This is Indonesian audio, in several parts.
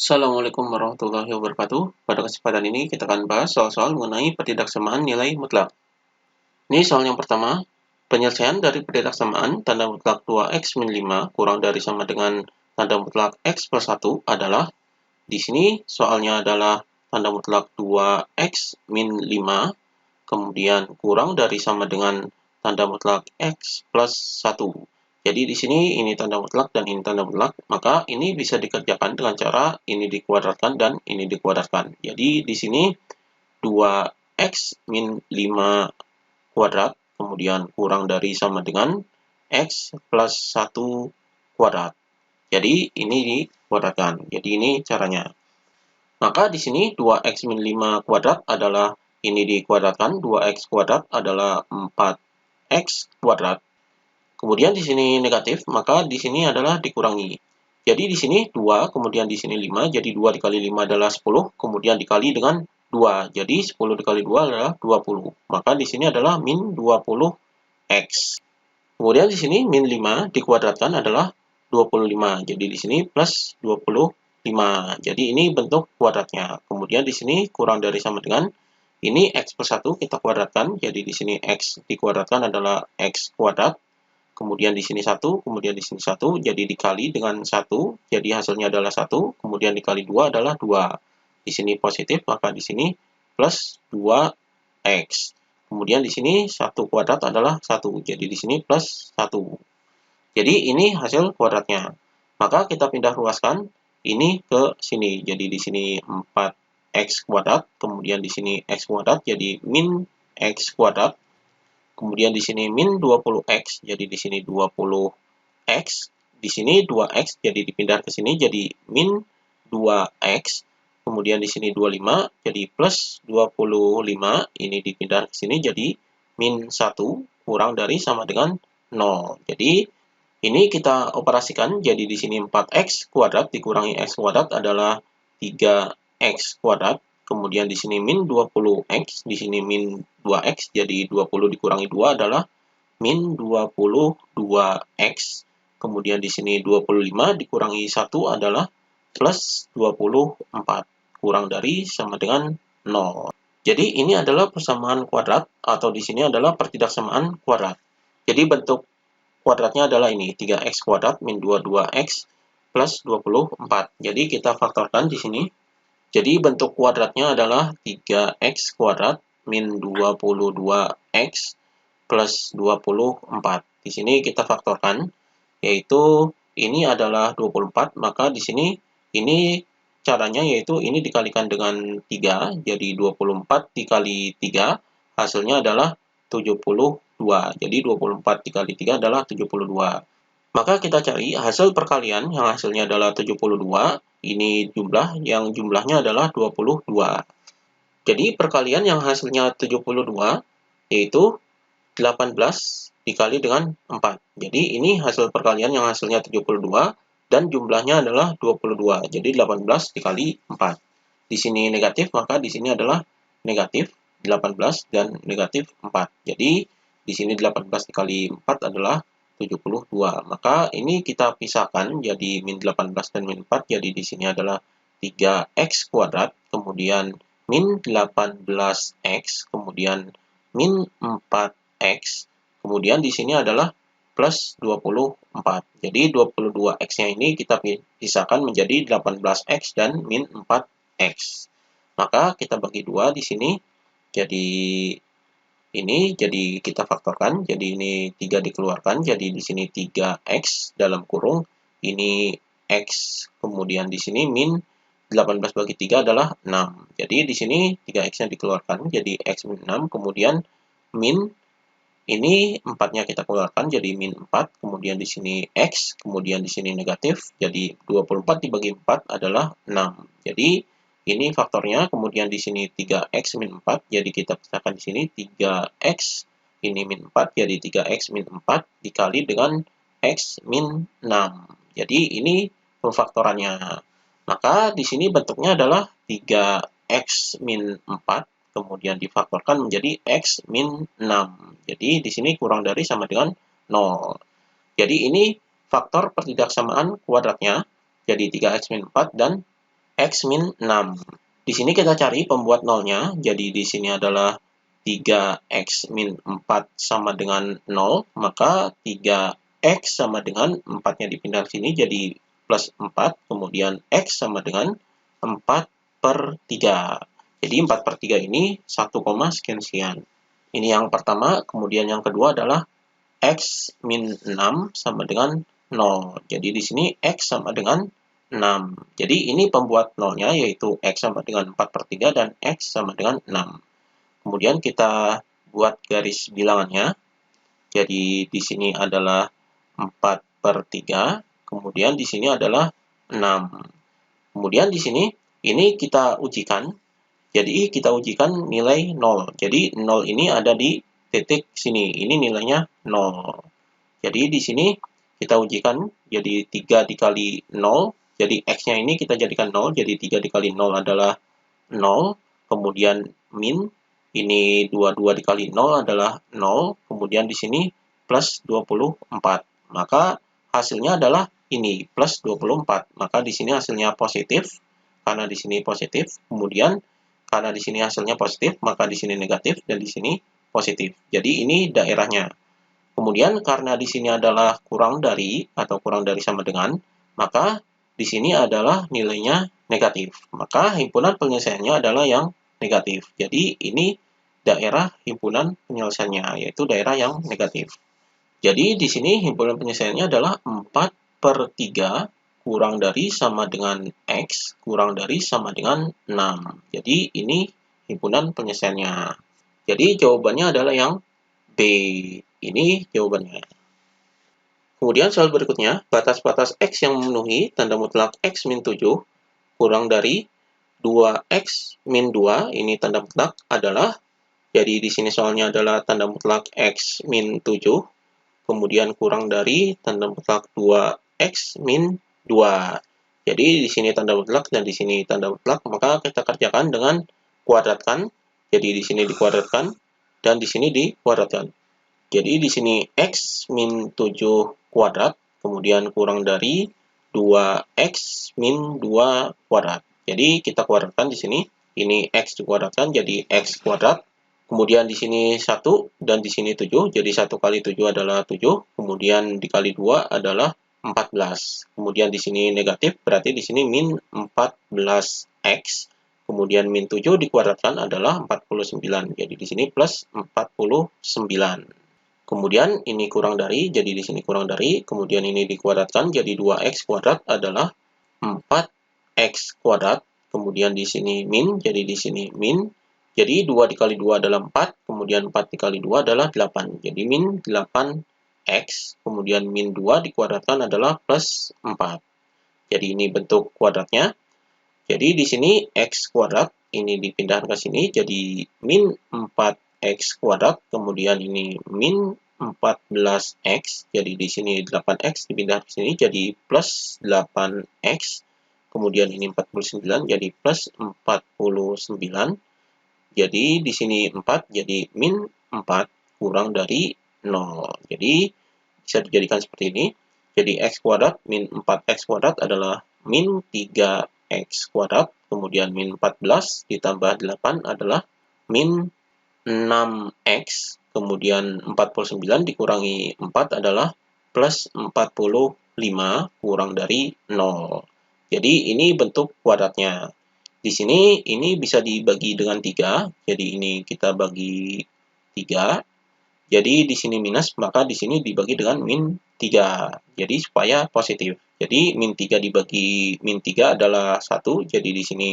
Assalamualaikum warahmatullahi wabarakatuh. Pada kesempatan ini kita akan bahas soal-soal mengenai pertidaksamaan nilai mutlak. Ini soal yang pertama. Penyelesaian dari pertidaksamaan tanda mutlak 2x min 5 kurang dari sama dengan tanda mutlak x plus 1 adalah, di sini soalnya adalah tanda mutlak 2x min 5, kemudian kurang dari sama dengan tanda mutlak x plus 1. Jadi di sini ini tanda mutlak dan ini tanda mutlak, maka ini bisa dikerjakan dengan cara ini dikuadratkan dan ini dikuadratkan. Jadi di sini 2x min 5 kuadrat, kemudian kurang dari sama dengan x plus 1 kuadrat. Jadi ini dikuadratkan. Jadi ini caranya. Maka di sini 2x min 5 kuadrat adalah ini dikuadratkan, 2x kuadrat adalah 4x kuadrat. Kemudian di sini negatif, maka di sini adalah dikurangi. Jadi di sini 2, kemudian di sini 5, jadi 2 dikali 5 adalah 10, kemudian dikali dengan 2. Jadi 10 dikali 2 adalah 20. Maka di sini adalah min 20x. Kemudian di sini min 5 dikuadratkan adalah 25. Jadi di sini plus 25. Jadi ini bentuk kuadratnya. Kemudian di sini kurang dari sama dengan ini x plus 1 kita kuadratkan. Jadi di sini x dikuadratkan adalah x kuadrat. Kemudian di sini 1, kemudian di sini 1, jadi dikali dengan 1, jadi hasilnya adalah 1, kemudian dikali 2 adalah 2. Di sini positif, maka di sini plus 2x. Kemudian di sini 1 kuadrat adalah 1, jadi di sini plus 1. Jadi ini hasil kuadratnya. Maka kita pindah ruaskan ini ke sini. Jadi di sini 4x kuadrat, kemudian di sini x kuadrat, jadi min x kuadrat. Kemudian di sini min 20x, jadi di sini 20x. Di sini 2x, jadi dipindah ke sini, jadi min 2x. Kemudian di sini 25, jadi plus 25. Ini dipindah ke sini, jadi min 1 kurang dari sama dengan 0. Jadi ini kita operasikan, jadi di sini 4x kuadrat dikurangi x kuadrat adalah 3x kuadrat. Kemudian di sini min 20x, di sini min 2x, jadi 20 dikurangi 2 adalah min 22x. Kemudian di sini 25 dikurangi 1 adalah plus 24, kurang dari sama dengan 0. Jadi ini adalah persamaan kuadrat, atau di sini adalah pertidaksamaan kuadrat. Jadi bentuk kuadratnya adalah ini, 3x kuadrat min 22x plus 24. Jadi kita faktorkan di sini. Jadi bentuk kuadratnya adalah 3x kuadrat min 22x plus 24. Di sini kita faktorkan, yaitu ini adalah 24, maka di sini ini caranya yaitu ini dikalikan dengan 3, jadi 24 dikali 3, hasilnya adalah 72. Jadi 24 dikali 3 adalah 72. Maka kita cari hasil perkalian yang hasilnya adalah 72. Ini jumlah, yang jumlahnya adalah 22. Jadi perkalian yang hasilnya 72 yaitu 18 dikali dengan 4. Jadi ini hasil perkalian yang hasilnya 72 dan jumlahnya adalah 22. Jadi 18 dikali 4. Di sini negatif, maka di sini adalah negatif 18 dan negatif 4. Jadi di sini 18 dikali 4 adalah 72. Maka ini kita pisahkan jadi min 18 dan min 4. Jadi di sini adalah 3x kuadrat, kemudian min 18x, kemudian min 4x, kemudian di sini adalah plus 24. Jadi 22x-nya ini kita pisahkan menjadi 18x dan min 4x. Maka kita bagi 2 di sini. Jadi ini jadi kita faktorkan, jadi ini 3 dikeluarkan, jadi di sini 3x dalam kurung, ini x, kemudian di sini min 18 bagi 3 adalah 6. Jadi di sini 3x-nya dikeluarkan, jadi x min 6, kemudian min, ini 4-nya kita keluarkan, jadi min 4, kemudian di sini x, kemudian di sini negatif, jadi 24 dibagi 4 adalah 6. Jadi ini faktornya, kemudian di sini 3x min 4, jadi kita pisahkan di sini 3x, ini min 4, jadi 3x min 4 dikali dengan x min 6. Jadi ini pemfaktorannya. Maka di sini bentuknya adalah 3x min 4, kemudian difaktorkan menjadi x min 6. Jadi di sini kurang dari sama dengan 0. Jadi ini faktor pertidaksamaan kuadratnya, jadi 3x min 4 dan X min 6. Di sini kita cari pembuat nolnya, jadi di sini adalah 3X min 4 sama dengan 0, maka 3X sama dengan 4-nya dipindah ke sini jadi plus 4, kemudian X sama dengan 4/3. Jadi 4/3 ini 1, sekian-sekian. Ini yang pertama, kemudian yang kedua adalah X min 6 sama dengan 0. Jadi di sini X sama dengan 6. Jadi ini pembuat nolnya yaitu X sama dengan 4/3 dan X sama dengan 6. Kemudian kita buat garis bilangannya. Jadi di sini adalah 4/3, kemudian di sini adalah 6. Kemudian di sini ini kita ujikan. Jadi kita ujikan nilai 0. Jadi 0 ini ada di titik sini. Ini nilainya 0. Jadi di sini kita ujikan jadi 3 dikali 0. Jadi X-nya ini kita jadikan 0. Jadi 3 dikali 0 adalah 0. Kemudian min. Ini 22 dikali 0 adalah 0. Kemudian di sini plus 24. Maka hasilnya adalah ini plus 24. Maka di sini hasilnya positif. Karena di sini positif. Kemudian karena di sini hasilnya positif, maka di sini negatif dan di sini positif. Jadi ini daerahnya. Kemudian karena di sini adalah kurang dari atau kurang dari sama dengan, maka di sini adalah nilainya negatif. Maka himpunan penyelesaiannya adalah yang negatif. Jadi ini daerah himpunan penyelesaiannya, yaitu daerah yang negatif. Jadi di sini himpunan penyelesaiannya adalah 4/3 kurang dari sama dengan X kurang dari sama dengan 6. Jadi ini himpunan penyelesaiannya. Jadi jawabannya adalah yang B. Ini jawabannya. Kemudian soal berikutnya, batas-batas X yang memenuhi tanda mutlak X min 7 kurang dari 2X min 2, ini tanda mutlak adalah, jadi di sini soalnya adalah tanda mutlak X min 7, kemudian kurang dari tanda mutlak 2X min 2. Jadi di sini tanda mutlak dan di sini tanda mutlak, maka kita kerjakan dengan kuadratkan. Jadi di sini dikuadratkan dan di sini dikuadratkan. Jadi di sini X min 7 kuadrat, kemudian kurang dari 2X min 2 kuadrat. Jadi kita kuadratkan di sini, ini X dikuadratkan jadi X kuadrat. Kemudian di sini 1 dan di sini 7, jadi 1 kali 7 adalah 7, kemudian dikali 2 adalah 14. Kemudian di sini negatif, berarti di sini min 14X. Kemudian min 7 dikuadratkan adalah 49. Jadi di sini plus 49. Kemudian ini kurang dari, jadi di sini kurang dari, kemudian ini dikuadratkan, jadi 2X kuadrat adalah 4X kuadrat, kemudian di sini min, jadi di sini min, jadi 2 dikali 2 adalah 4, kemudian 4 dikali 2 adalah 8, jadi min 8X, kemudian min 2 dikuadratkan adalah plus 4. Jadi ini bentuk kuadratnya, jadi di sini X kuadrat, ini dipindahkan ke sini, jadi min 4X kuadrat, kemudian ini min 14X, jadi di sini 8X dipindah ke sini, jadi plus 8X, kemudian ini 49, jadi plus 49, jadi di sini 4, jadi min 4 kurang dari 0. Jadi bisa dijadikan seperti ini, jadi X kuadrat min 4X kuadrat adalah min 3X kuadrat, kemudian min 14 ditambah 8 adalah min 6X, kemudian 49 dikurangi 4 adalah plus 45 kurang dari 0. Jadi ini bentuk kuadratnya. Di sini ini bisa dibagi dengan 3, jadi ini kita bagi 3. Jadi di sini minus, maka di sini dibagi dengan min 3. Jadi supaya positif. Jadi min 3 dibagi min 3 adalah 1, jadi di sini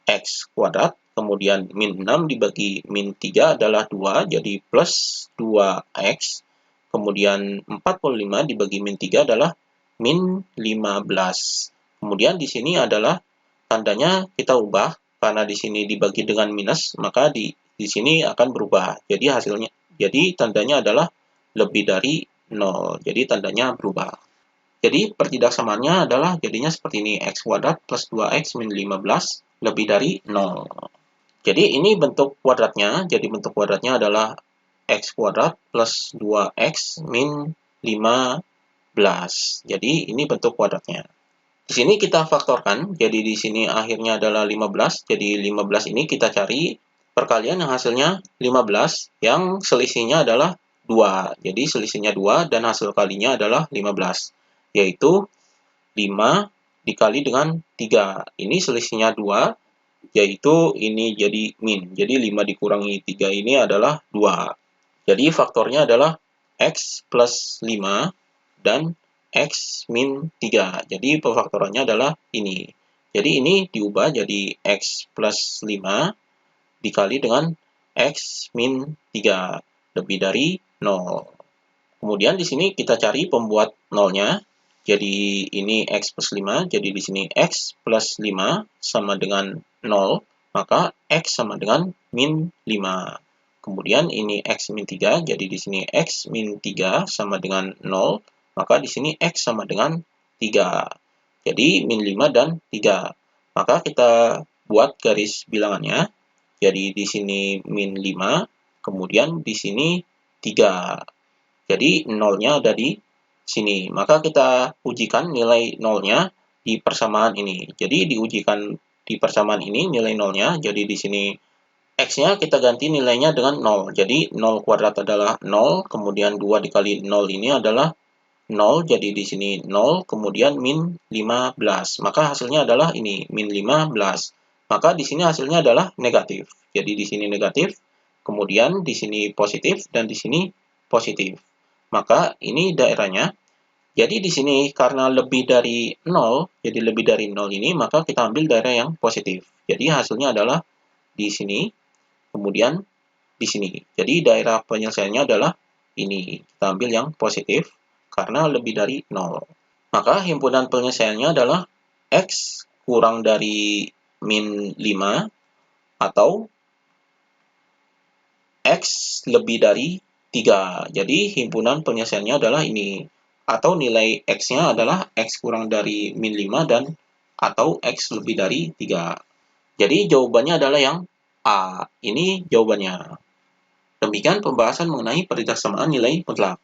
X kuadrat, kemudian min 6 dibagi min 3 adalah 2, jadi plus 2X, kemudian 45 dibagi min 3 adalah min 15. Kemudian di sini adalah tandanya kita ubah, karena di sini dibagi dengan minus, maka di sini akan berubah. Jadi hasilnya, jadi tandanya adalah lebih dari 0, jadi tandanya berubah. Jadi pertidaksamaannya adalah jadinya seperti ini, X kuadrat plus 2X min 15 lebih dari 0. Jadi ini bentuk kuadratnya, jadi bentuk kuadratnya adalah X kuadrat plus 2X min 15. Jadi ini bentuk kuadratnya. Di sini kita faktorkan, jadi di sini akhirnya adalah 15. Jadi 15 ini kita cari perkalian yang hasilnya 15, yang selisihnya adalah 2. Jadi selisihnya 2 dan hasil kalinya adalah 15, yaitu 5 dikali dengan 3. Ini selisihnya 2, yaitu ini jadi min. Jadi 5 dikurangi 3 ini adalah 2. Jadi faktornya adalah X plus 5 dan X min 3. Jadi pefaktorannya adalah ini. Jadi ini diubah jadi X plus 5 dikali dengan X min 3 lebih dari 0. Kemudian di sini kita cari pembuat nolnya. Jadi ini X plus 5, jadi di sini X plus 5 sama dengan 0, maka X sama dengan min 5. Kemudian ini X min 3, jadi di sini X min 3 sama dengan 0, maka di sini X sama dengan 3. Jadi min 5 dan 3. Maka kita buat garis bilangannya. Jadi di sini min 5, kemudian di sini 3. Jadi nolnya ada di sini. Maka kita ujikan nilai nolnya di persamaan ini. Jadi diujikan di persamaan ini nilai nolnya. Jadi di sini X-nya kita ganti nilainya dengan 0. Jadi 0 kuadrat adalah 0, kemudian 2 dikali 0 ini adalah 0, jadi di sini 0, kemudian min 15. Maka hasilnya adalah ini, min 15. Maka di sini hasilnya adalah negatif. Jadi di sini negatif, kemudian di sini positif, dan di sini positif. Maka ini daerahnya. Jadi di sini karena lebih dari 0, jadi lebih dari 0 ini, maka kita ambil daerah yang positif. Jadi hasilnya adalah di sini, kemudian di sini. Jadi daerah penyelesaiannya adalah ini. Kita ambil yang positif karena lebih dari 0. Maka himpunan penyelesaiannya adalah X kurang dari min 5 atau X lebih dari 3. Jadi himpunan penyelesaiannya adalah ini. Atau nilai X-nya adalah X kurang dari min 5 dan atau X lebih dari 3. Jadi jawabannya adalah yang A. Ini jawabannya. Demikian pembahasan mengenai perintah samaan nilai mutlak.